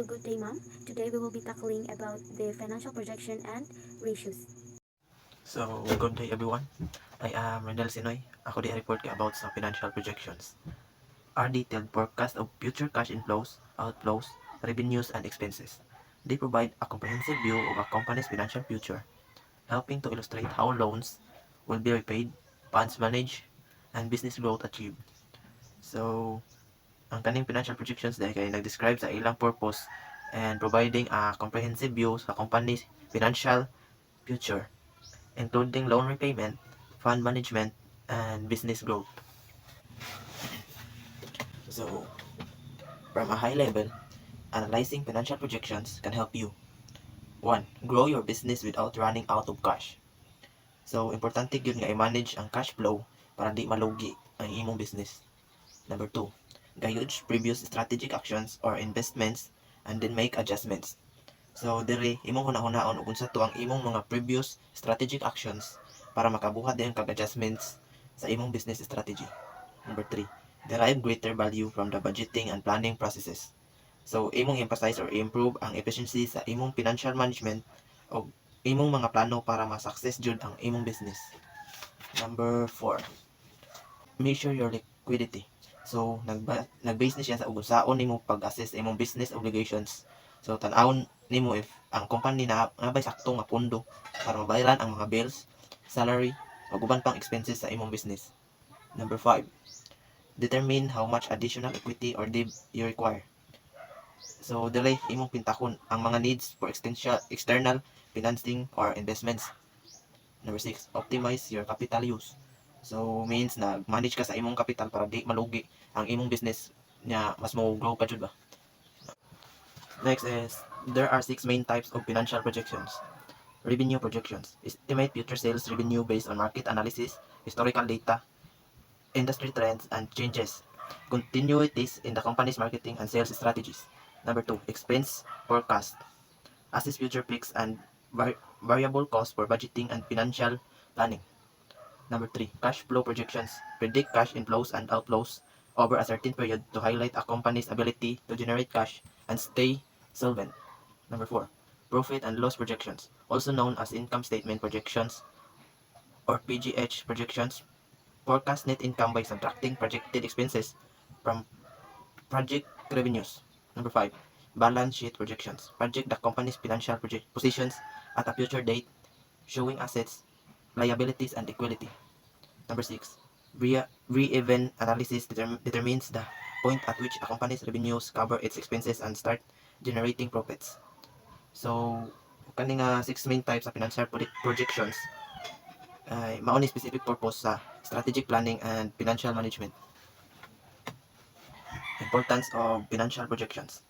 So good day, ma'am. Today we will be tackling about the financial projection and ratios. So, good day everyone. I am Renel Sinoy. Ako di report ka about sa financial projections. Are detailed forecast of future cash inflows, outflows, revenues, and expenses. They provide a comprehensive view of a company's financial future, helping to illustrate how loans will be repaid, funds managed, and business growth achieved. So, ang kaning financial projections dahil kay nag-describe sa ilang purpose and providing a comprehensive view sa company's financial future, including loan repayment, fund management, and business growth. So, from a high level, analyzing financial projections can help you 1. Grow your business without running out of cash. So, importante gyud nga i-manage ang cash flow para di malugi ang imong business. Number 2. Gauge previous strategic actions or investments and then make adjustments. So, diri imong hunahunahon ug unsa to ang imong mga previous strategic actions para makabuhat din kag adjustments sa imong business strategy. Number 3. Derive greater value from the budgeting and planning processes. So, imong emphasize or improve ang efficiency sa imong financial management o imong mga plano para ma-success jud ang imong business. Number 4. Measure your liquidity. So, nag-base na siya sa unsaon nimo pag-assess imong business obligations. So, tan-awon nimo if ang company na nabay sakto nga pondo para mabayaran ang mga bills, salary, ug uban pang expenses sa imong business. Number 5. Determine how much additional equity or debt you require. So, dili imong pintakon ang mga needs for external financing or investments. Number 6, optimize your capital use. So, means na manage ka sa imong capital para di malugi ang imong business nya mas mo grow pa jud ba. Next is, there are 6 main types of financial projections. Revenue projections. Estimate future sales revenue based on market analysis, historical data, industry trends, and changes. Continuities in the company's marketing and sales strategies. Number 2, expense forecast. Assess future peaks and variable costs for budgeting and financial planning. Number 3, cash flow projections. Predict cash inflows and outflows over a certain period to highlight a company's ability to generate cash and stay solvent. Number 4, profit and loss projections, also known as income statement projections or PGH projections. Forecast net income by subtracting projected expenses from project revenues. Number 5, balance sheet projections. Project the company's financial positions at a future date, showing assets, liabilities, and equity. Number 6, break-even analysis determines the point at which a company's revenues cover its expenses and start generating profits. So, kani nga 6 main types of financial projections ay mao ni specific purpose sa strategic planning and financial management. Importance of financial projections.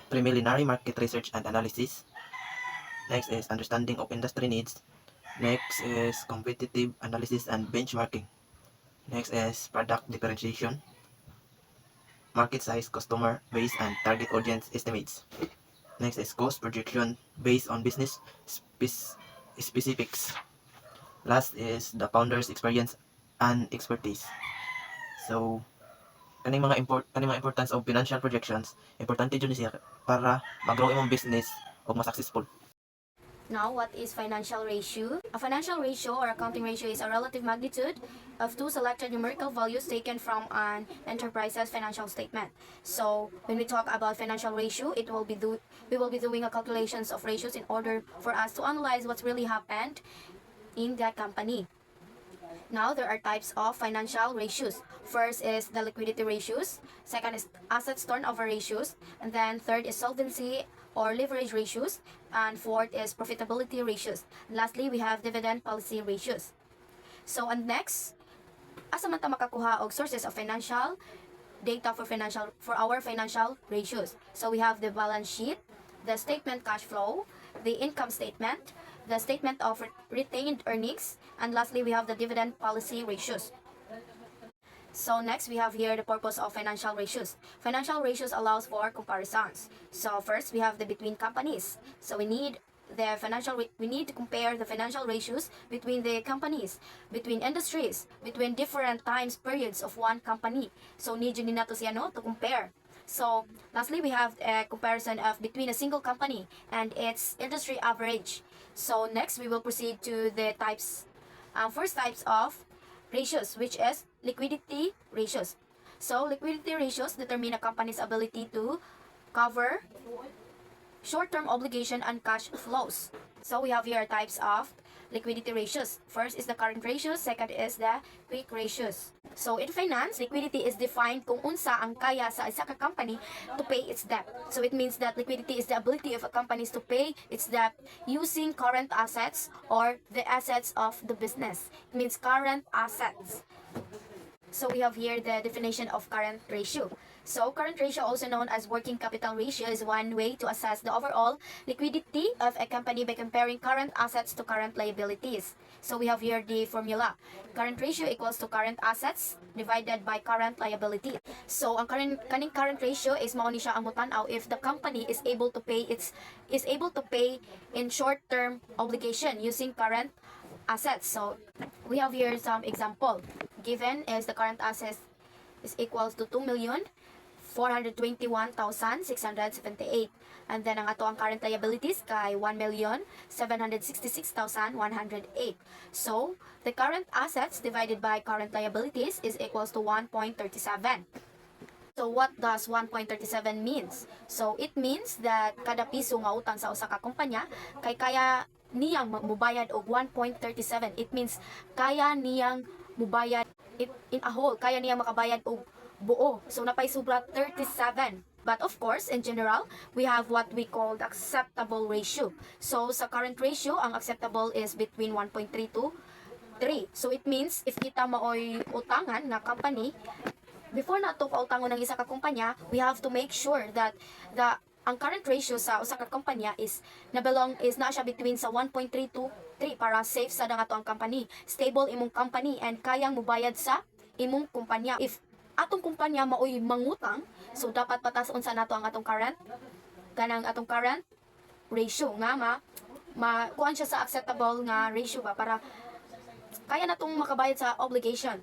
Preliminary market research and analysis. Next is understanding of industry needs. Next is competitive analysis and benchmarking. Next is product differentiation, market size, customer base, and target audience estimates. Next is cost projection based on business specifics. Last is the founder's experience and expertise. So, kaning mga importance of financial projections, importante jud siya para mag-grow imong business ug ma-successful. Now, what is financial ratio? A financial ratio or accounting ratio is a relative magnitude of two selected numerical values taken from an enterprise's financial statement. So, when we talk about financial ratio, we will be doing a calculations of ratios in order for us to analyze what's really happened in that company. Now, there are types of financial ratios. First is the liquidity ratios. Second is assets turnover ratios. And then third is solvency or leverage ratios. And fourth is profitability ratios. And lastly, we have dividend policy ratios. So, and next, asa man ta makakuha og sources of financial data for our financial ratios. So, we have the balance sheet, the statement cash flow, the income statement, the statement of retained earnings, and lastly, we have the dividend policy ratios. So next, we have here the purpose of financial ratios. Financial ratios allows for comparisons. So first, we have the between companies. So we need to compare the financial ratios between the companies, between industries, between different times periods of one company. So need yun nato siya no to compare. So, lastly, we have a comparison of between a single company and its industry average. So, next, we will proceed to the first types of ratios, which is liquidity ratios. So, liquidity ratios determine a company's ability to cover short-term obligation and cash flows. So we have here types of liquidity ratios. First is the current ratios, second is the quick ratios. So in finance, liquidity is defined kung unsa ang kaya sa isa ka company to pay its debt. So it means that liquidity is the ability of a company to pay its debt using current assets or the assets of the business. It means current assets. So we have here the definition of current ratio. So current ratio, also known as working capital ratio, is one way to assess the overall liquidity of a company by comparing current assets to current liabilities. So we have here the formula. Current ratio equals to current assets divided by current liability. So ang current ratio is mao ni siya ang mutanaw if the company is able to pay in short-term obligation using current assets. So we have here some example. Given is the current assets is equals to 2,421,678. And then ang ato ang current liabilities kay 1,766,108. So the current assets divided by current liabilities is equals to 1.37. So what does 1.37 means? So it means that kada piso nga utang sa usa ka kumpanya kay kaya niyang mubayad og 1.37. It means kaya niyang mubayad in a whole, kaya niyang makabayad og buo. So napay sobra 37. But of course, in general, we have what we call the acceptable ratio. So sa current ratio, ang acceptable is between 1.3 to 3. So it means if kita maoy utangan nga company, before nato pautangon ng isa ka kumpanya, we have to make sure that ang current ratio sa usa ka kumpanya is na siya between sa 1.3 to 3 para safe sa ato ang company. Stable imong company and kayang mubayad sa imong kumpanya. If atong kumpanya maoy mangutang, so dapat patason sa nato ang atong current ratio nga kuan siya sa acceptable nga ratio ba para kaya natong makabayad sa obligation.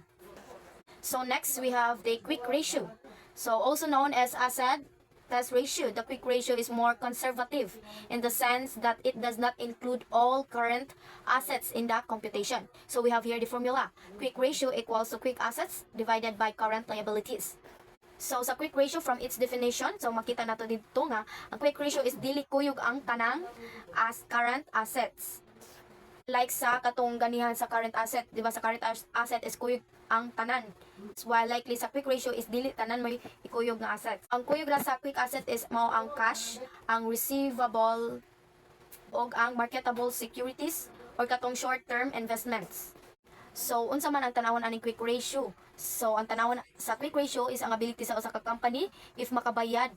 So next we have the quick ratio. So also known as asset test ratio. The quick ratio is more conservative in the sense that it does not include all current assets in the computation. So we have here the formula. Quick ratio equals to quick assets divided by current liabilities. So sa quick ratio from its definition, so makita nato dito nga, ang quick ratio is dili kuyog ang tanang current assets. Like sa katong ganihan sa current asset, di ba sa current asset is kuyog ang tanan. While likely sa quick ratio is dili tanan may ikuyog nga asset. Ang kuyog ra sa quick asset is mao ang cash, ang receivable, o ang marketable securities or katong short-term investments. So unsa man ang tanawon aning quick ratio? So ang tanawon sa quick ratio is ang ability sa usa ka company if makabayad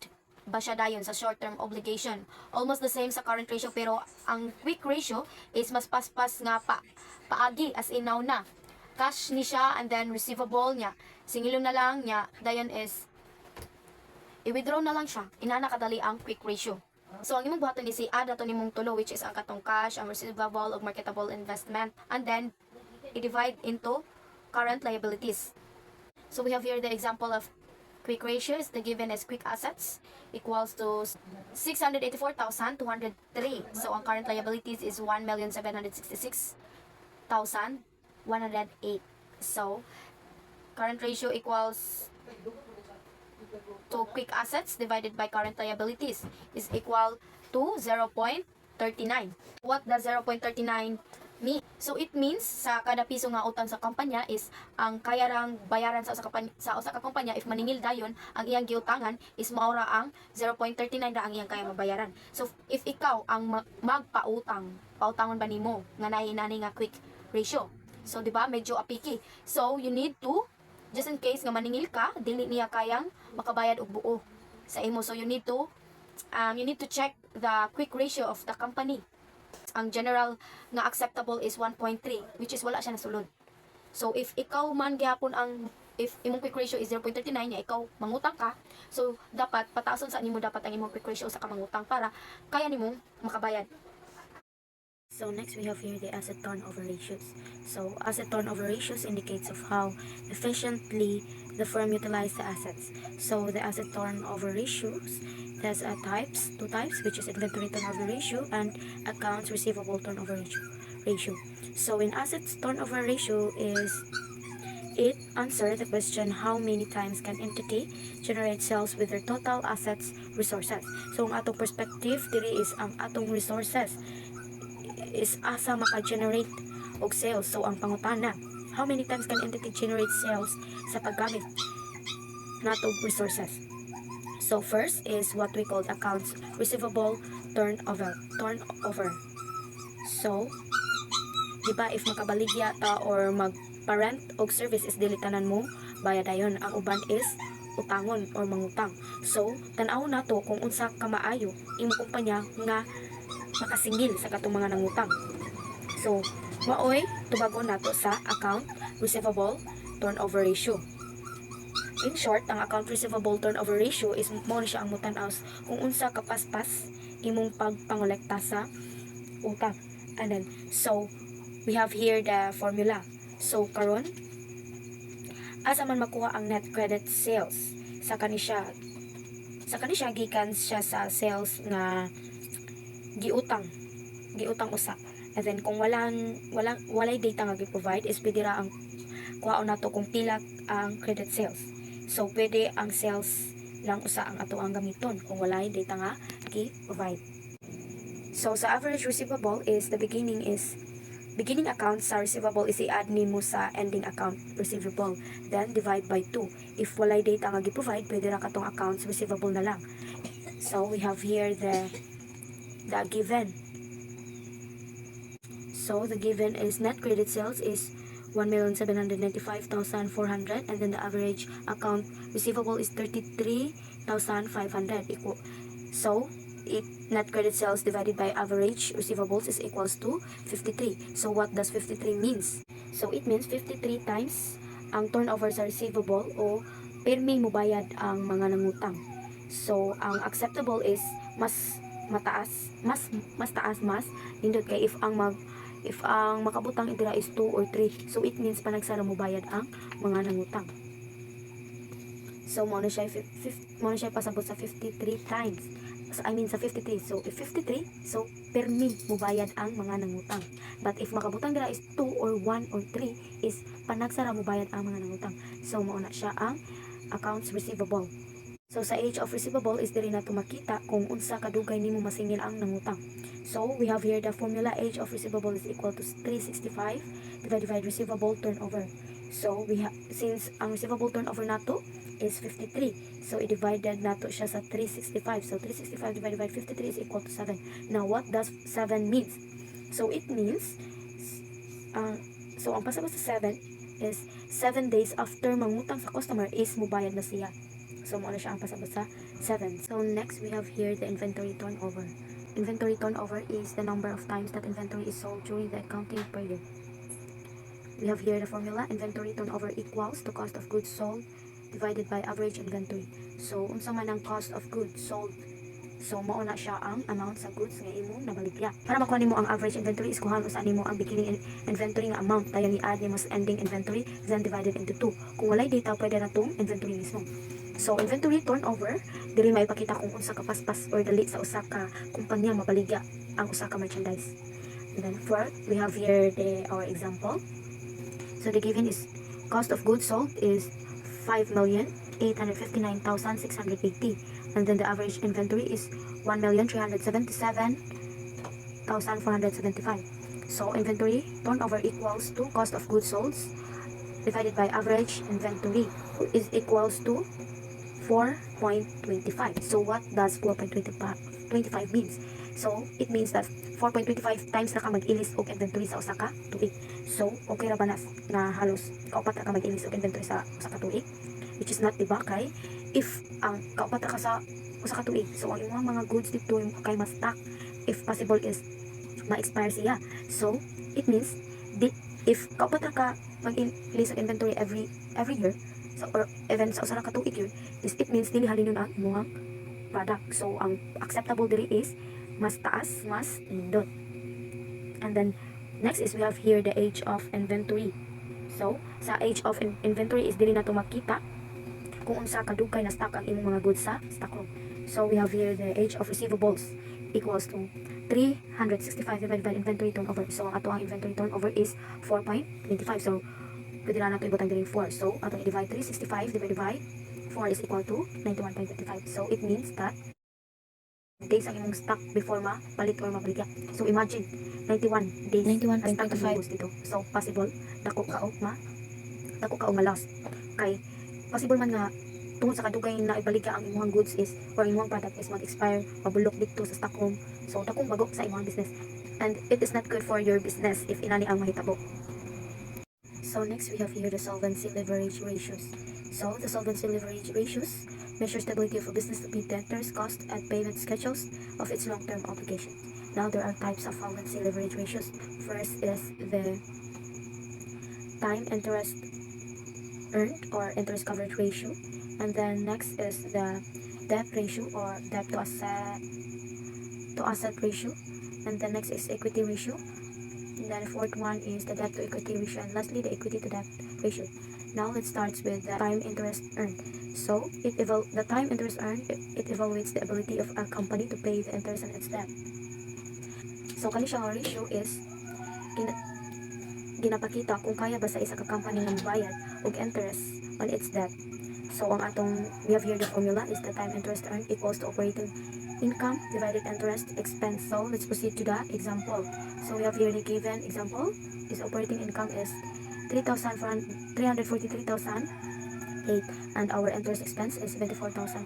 ba siya dayon sa short-term obligation. Almost the same sa current ratio pero ang quick ratio is mas paspas nga paagi as in now na. Cash ni siya and then receivable niya. Singilon na lang niya dayon is i-withdraw na lang siya. Inana kadali ang quick ratio. So ang imong buhaton is i-add ato nimong tulo which is ang katong cash, ang receivable ug marketable investment and then i-divide into current liabilities. So we have here the example of quick ratios. The given is quick assets equals to 684,203. So ang current liabilities is 1,766,108. So current ratio equals to quick assets divided by current liabilities is equal to 0.39. What does 0.39 mean? So it means sa kada piso nga utang sa kumpanya is ang kaya rang bayaran sa usa ka kumpanya if maningil dayon ang iyang giutangan is mao ra ang 0.39 ra ang iyang kaya mabayaran. So if ikaw ang pautangon ba nimo nga nahinani nga quick ratio. So di ba medyo apiki. So you need to just in case nga maningil ka, dili niya kayang makabayad og buo sa imo. So you need to check the quick ratio of the company. Ang general nga acceptable is 1.3 which is wala siya nasulod. So if ikaw man gyapon if imong quick ratio is 0.39 nya ikaw mangutang ka, so dapat pataason sa nimo dapat ang imong quick ratio sa kamangutang para kaya nimong makabayad. So next we have here the asset turnover ratios. So asset turnover ratios indicates of how efficiently the firm utilize the assets. So the asset turnover ratios has two types, which is inventory turnover ratio and accounts receivable turnover ratio. So in assets turnover ratio is it answer the question how many times can entity generate sales with their total assets resources. So ang atong perspective diri is ang atong resources is asa maka-generate og sales. So ang pangutana, how many times can entity generate sales sa paggamit natong resources? So first is what we call accounts receivable turnover. So di ba if makabaligya ta or magparent og service is dili tanan mo bayadayon, ang uban is utangon or mangutang. So tan-aw nato kung unsa ka maayo imong kumpanya nga makasingil sa katong mga nangutang. So maoy tubagon nato sa account receivable turnover ratio. In short, ang account receivable turnover ratio is mo siya ang mutan-aws kung unsa kapaspas imong pagpangolekta sa utang. And then so we have here the formula. So karon asa man makuha ang net credit sales sa kanisya gikan siya sa sales nga giutang usa. And then kung walay data nga gi-provide is pwede ra ang kuhaon nato kung pila ang credit sales. So pwede ang sales lang usa ang ato ang gamiton kung walay data nga gi-provide. So sa average receivable is the beginning account sa receivable is i-add nimo sa ending account receivable, then divide by 2. If walay data nga gi-provide, pwede ra katong accounts receivable na lang. So we have here the given. So the given is net credit sales is 1,795,400, and then the average account receivable is 33,500 equal. So net credit sales divided by average receivables is equals to 53. So what does 53 means? So it means 53 times ang turnover sa receivable o pirmi mo bayad ang mga nangutang. So ang acceptable is mas taas nindot kay if ang makabutang itira is 2 or 3. So it means panagsara mo bayad ang mga nangutang. So mo na siya pasabot sa 53 times. So, sa 53. So if 53, so permi mo bayad ang mga nangutang. But if makabutang dira is 2 or 1 or 3 is panagsara mo bayad ang mga nangutang. So mo na siya ang accounts receivable. So sa age of receivable is diri nato makita kung unsa kadugay nimo masingil ang nangutang. So we have here the formula age of receivable is equal to 365 divided by receivable turnover. So since ang receivable turnover nato is 53, so i-divided nato siya sa 365. So 365 divided by 53 is equal to 7. Now what does 7 means? So it means so ang pasabot sa 7 is 7 days after mangutang sa customer is mubayad na siya. So, mo na siya ang pasabot sa 7. So, next, we have here the inventory turnover. Inventory turnover is the number of times that inventory is sold during the accounting period. We have here the formula. Inventory turnover equals the cost of goods sold divided by average inventory. So, unsa man ang cost of goods sold? So, mao na siya ang amount sa goods nga imong nabaligya. Para makuha nimo ang average inventory is kuhaan usa nimo ang beginning inventory nga amount. Dayon i-add nimo sa ending inventory, then divided into 2. Kung walay data, pwede na tong inventory mismo. So, inventory turnover, dili may ipakita kung unsa ka paspas or dali sa usa ka kumpanya mabaligya ang usa ka merchandise. And then fourth, we have here our example. So, the given is cost of goods sold is 5,859,680. And then the average inventory is 1,377,475. So, inventory turnover equals to cost of goods sold divided by average inventory is equals to 4.25. So what does 4.25 means? So it means that 4.25 times na ka mag-ilis og inventory sa usa ka tuig. So okay ra ba na halos kaupat ra ka mag-ilis og inventory sa usa ka tuig? Which is not, diba, kay if ang kaupat ra ka sa usa ka tuig, so ang imong mga goods dito kay mas stock, if possible is ma-expire siya. So it means if kaupat ra ka mag-ilis og inventory every year, so, or even sa usa ka tuig yun, it means dili halin nun ang imong product. So ang acceptable diri is mas taas, mas indot. And then next is we have here the age of inventory. So sa age of inventory is dili na to makita kung unsa kadugay na stock ang imong mga goods sa stock room. So we have here the age of receivables equals to 365 divided by inventory turnover. So ang ato ang inventory turnover is 4.25. So pwede na nato ibutang diri 4. So ato i-divide 365 divided by 4 is equal to 91.25. So it means that days ang imong stock before mapalit or mabaligya. So imagine 91 days 91.25 dito. So possible dako ka og ma-loss. Kay possible man nga tungod sa kadugay na ibaligya ang imong goods is or imong product is mag-expire, mabulok dito sa stock room. So dakong bago sa imong business. And it is not good for your business if inani ang mahitabo. So next we have here the solvency leverage ratios. So the solvency leverage ratios measure stability of a business to meet debtors, cost, and payment schedules of its long-term obligations. Now there are types of solvency leverage ratios. First is the time interest earned or interest coverage ratio, and then next is the debt ratio or debt to asset ratio, and then next is equity ratio, and then fourth one is the debt to equity ratio, and lastly the equity to debt ratio. Now let's start with the time interest earned. So the time interest earned, it evaluates the ability of a company to pay the interest on its debt. So kani siyang ratio is ginapakita kung kaya ba sa isa ka company nga magbayad og interest on its debt. So ang atong we have here the formula is the time interest earned equals to operating income divided interest expense. So let's proceed to the example. So we have here the given example is operating income is 343,008 and our interest expense is 74,208,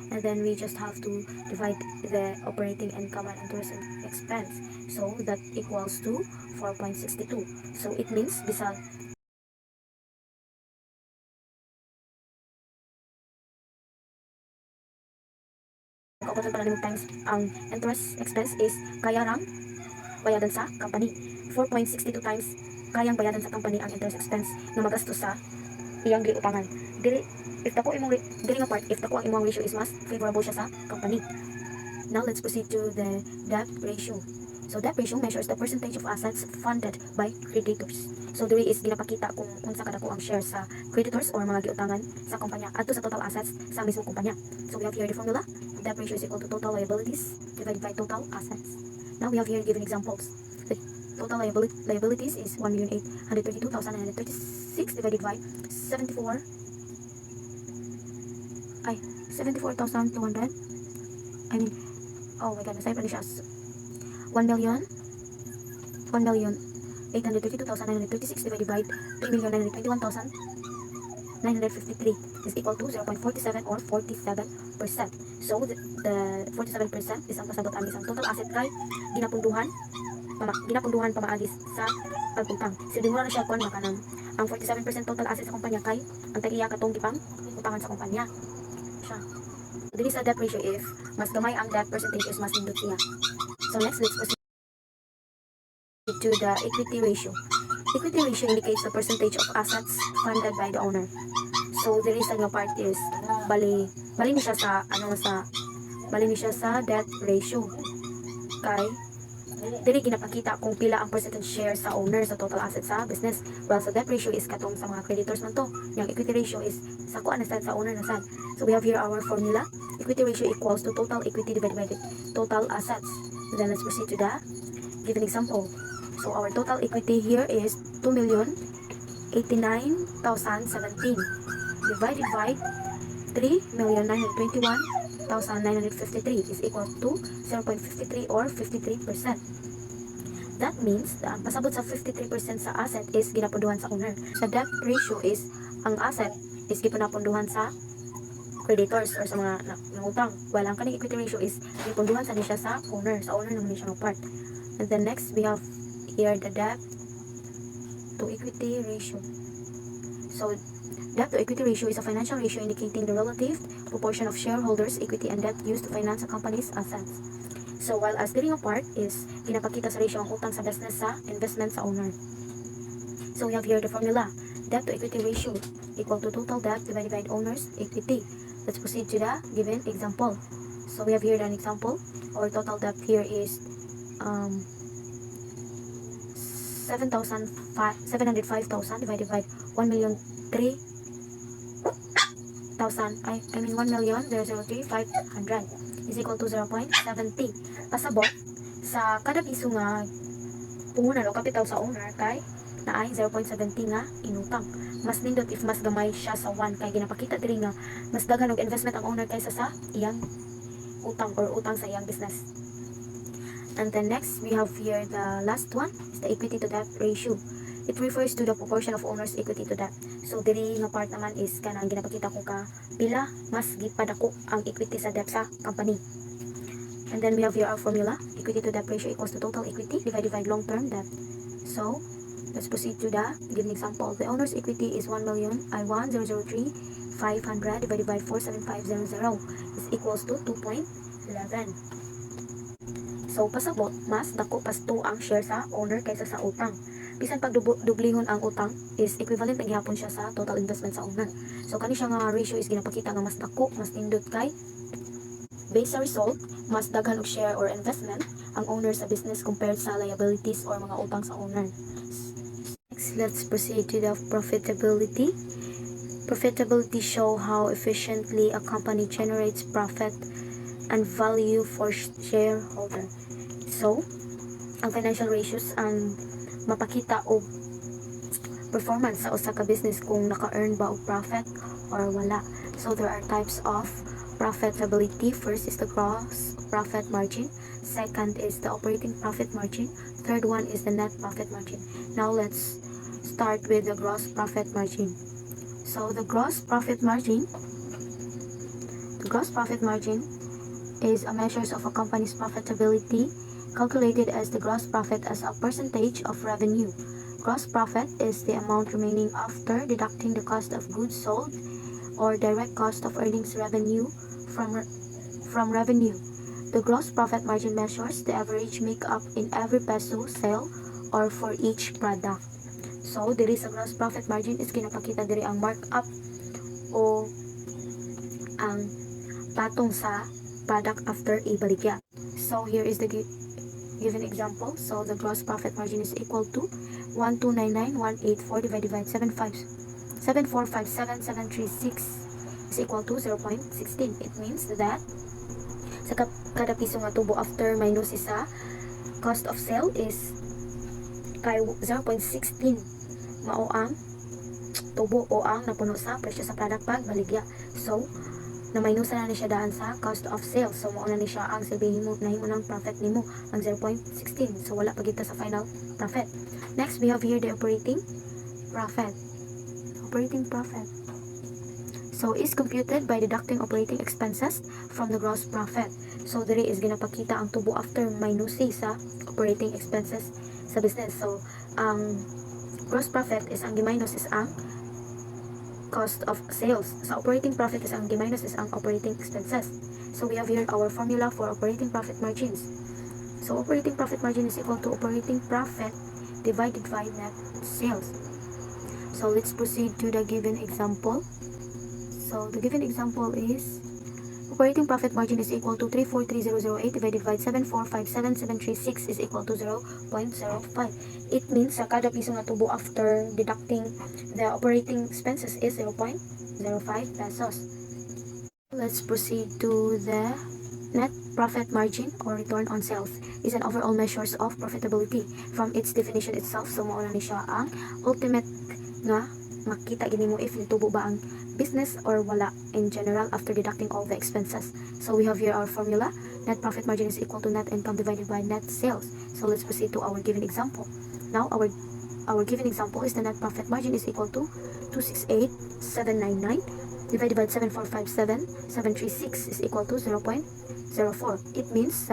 and then we just have to divide the operating income and interest expense. So that equals to 4.62. So it means bisag kaupaton pala nimong times ang interest expense is kaya rang bayadan sa company. 4.62 times kayang bayadan sa company ang interest expense na magastos sa iyang giutangan. Dili if dako nga part, if dako ang imong ratio is mas favorable siya sa company. Now let's proceed to the debt ratio. So debt ratio measures the percentage of assets funded by creditors. So diri is ginapakita kung unsa kadako ang share sa creditors or mga giutangan sa kumpanya adto sa total assets sa mismong kumpanya. So we have here the formula. Debt ratio is equal to total liabilities divided by total assets. Now we have here given examples. The total liabilities is 1,832,936 divided by 74,200. Oh my god, nasay pa ni siya. 1,832,936 divided by 3,921,953 is equal to 0.47 or 47%. So the 47% is ang pasabot ang isang total asset kay ginapunduhan pamaagis sa pag-utang. So di mo na siya kuan makanang ang 47% total asset sa kumpanya kay ang tagiya katong gipang utangan sa kumpanya. Siya. Dili sa debt ratio if mas gamay ang debt percentage is mas nindot siya. So next, let's proceed to the equity ratio. Equity ratio indicates the percentage of assets funded by the owner. So the reason nga part is bali ni siya sa debt ratio. Kay dili ginapakita kung pila ang percentage share sa owner sa total assets sa business. Well, so debt ratio is katong sa mga creditors man to. Yung equity ratio is sa kuan na sa owner na sad. So we have here our formula. Equity ratio equals to total equity divided by the total assets. Then let's proceed to the given example. So our total equity here is 2,089,017 divided by 3,921,953 is equal to 0.53 or 53%. That means ang pasabot sa 53% sa asset is ginapunduhan sa owner. Sa debt ratio is ang asset is ginapunduhan sa creditors or sa mga nangutang. While ang kaning equity ratio is ginapunduhan sa niya sa owner. Sa owner naman siya part. And then next we have here the debt to equity ratio. So debt to equity ratio is a financial ratio indicating the relative proportion of shareholders' equity and debt used to finance a company's assets. So while as dealing apart is pinapakita sa ratio ang utang sa business sa investment sa owner. So we have here the formula. Debt to equity ratio equal to total debt divided by the owner's equity. Let's proceed to the given example. So we have here an example. Our total debt here is 705,000 divided by 1,003,500 is equal to 0.70. Pasabot sa kada piso nga puhunan o kapital sa owner kay na ay 0.70 nga inutang. Mas nindot if mas gamay siya sa 1 kay ginapakita diri nga mas daghan og investment ang owner kaysa sa iyang utang or utang sa iyang business. And then next, we have here the last one is the equity to debt ratio. It refers to the proportion of owner's equity to debt. So diri nga part naman is kanang ginapakita ko ka pila mas gipadako ang equity sa debt sa company. And then we have here our formula. Equity to debt ratio equals to total equity divided by long-term debt. So let's proceed to the given example. The owner's equity is 1,003,500 divided by 47500 is equals to 2.11. So, pasabot, mas dako pas 2 ang share sa owner kaysa sa utang. Bisan pag dublihon ang utang is equivalent ang gihapon siya sa total investment sa owner. So, kani siya nga ratio is ginapakita nga mas dako, mas nindot kay based sa result, mas daghan og share or investment ang owner sa business compared sa liabilities or mga utang sa owner. Next, let's proceed to the profitability. Profitability show how efficiently a company generates profit and value for shareholder. So, ang financial ratios ang mapakita og performance sa usa ka business kung naka-earn ba og profit or wala. So, there are types of profitability. First is the gross profit margin. Second is the operating profit margin. Third one is the net profit margin. Now, let's start with the gross profit margin. So, the gross profit margin is a measure of a company's profitability calculated as the gross profit as a percentage of revenue. Gross profit is the amount remaining after deducting the cost of goods sold or direct cost of earnings revenue from revenue. The gross profit margin measures the average make-up in every peso sale or for each product. So, diri sa gross profit margin is ginapakita diri ang markup o ang patong sa product after ibaligya. So, here is the given example. So, the gross profit margin is equal to 1,299,184 divided by 7,457,736 is equal to 0.16. It means that sa kada piso nga tubo after minus isa, cost of sale is kay 0.16 mao ang tubo o ang napuno sa presyo sa product pag baligya. So, na minusan na siya daan sa cost of sales. So, mauna ni siya ang silbihin mo na himo ng profit nimo ang 0.16. So, wala pa kita sa final profit. Next, we have here the operating profit. Operating profit. So, is computed by deducting operating expenses from the gross profit. So, diri is ginapakita ang tubo after minusi sa operating expenses sa business. So, ang gross profit is ang giminus is ang cost of sales. Sa operating profit is ang giminus is ang operating expenses. So, we have here our formula for operating profit margins. So, operating profit margin is equal to operating profit divided by net sales. So, let's proceed to the given example. So, the given example is operating profit margin is equal to 343,008 divided by 7,457,736 is equal to 0.05. It means sa kada piso nga tubo after deducting the operating expenses is 0.05 pesos. Let's proceed to the net profit margin or return on sales. Is an overall measures of profitability from its definition itself. So, mauna ni siya ang ultimate nga makita gini mo if nitubo ba ang business or wala in general after deducting all the expenses. So, we have here our formula. Net profit margin is equal to net income divided by net sales. So, let's proceed to our given example. Now, our given example is the net profit margin is equal to 268,799 divided by 7,457,736 is equal to 0.04. It means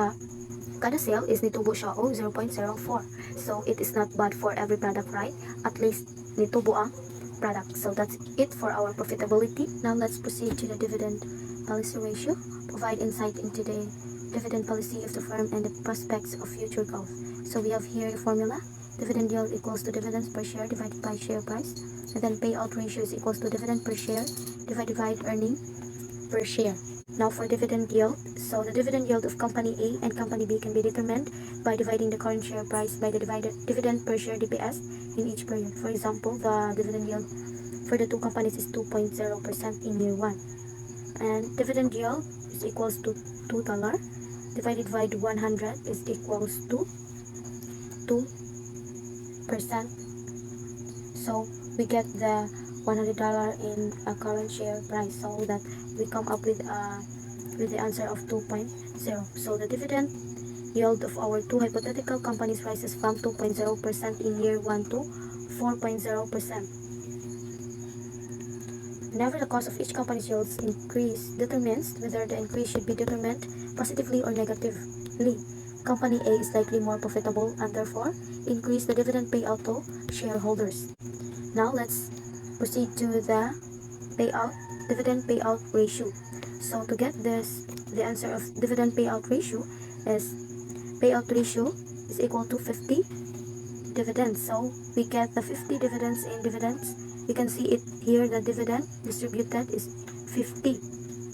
kada sale is nitubo siya o 0.04. So, it is not bad for every product, right? At least nitubo ang product. So, that's it for our profitability. Now, let's proceed to the dividend policy ratio. Provide insight into the dividend policy of the firm and the prospects of future growth. So, we have here the formula. Dividend yield equals to dividends per share divided by share price. And then payout ratio is equals to dividend per share divided by earning per share. Now for dividend yield. So the dividend yield of company A and company B can be determined by dividing the current share price by the dividend per share DPS in each period. For example, the dividend yield for the two companies is 2.0% in year 1. And dividend yield is equals to $2 divided by 100 is equals to 2%. So we get the $100 in a current share price, so that we come up with the answer of 2.0. So the dividend yield of our two hypothetical companies rises from 2.0% in year 1 to 4.0%. Whenever the cost of each company's yields increase determines whether the increase should be determined positively or negatively. Company A is likely more profitable and therefore increase the dividend payout to shareholders. Now let's proceed to the dividend payout ratio. So to get this, the answer of dividend payout ratio is payout ratio is equal to 50 dividends. So we get the 50 dividends in dividends. You can see it here, the dividend distributed is 50.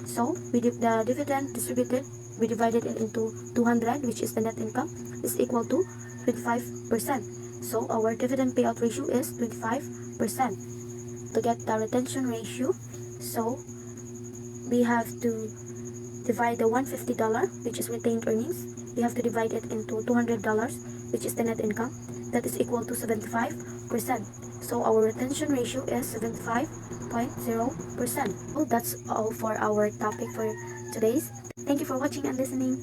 So the dividend distributed, we divided it into 200, which is the net income, is equal to 25%. So our dividend payout ratio is 25%. To get the retention ratio, so we have to divide the $150, which is retained earnings, we have to divide it into $200, which is the net income, that is equal to 75%. So our retention ratio is 75.0%. Well, that's all for our topic for today's. Thank you for watching and listening.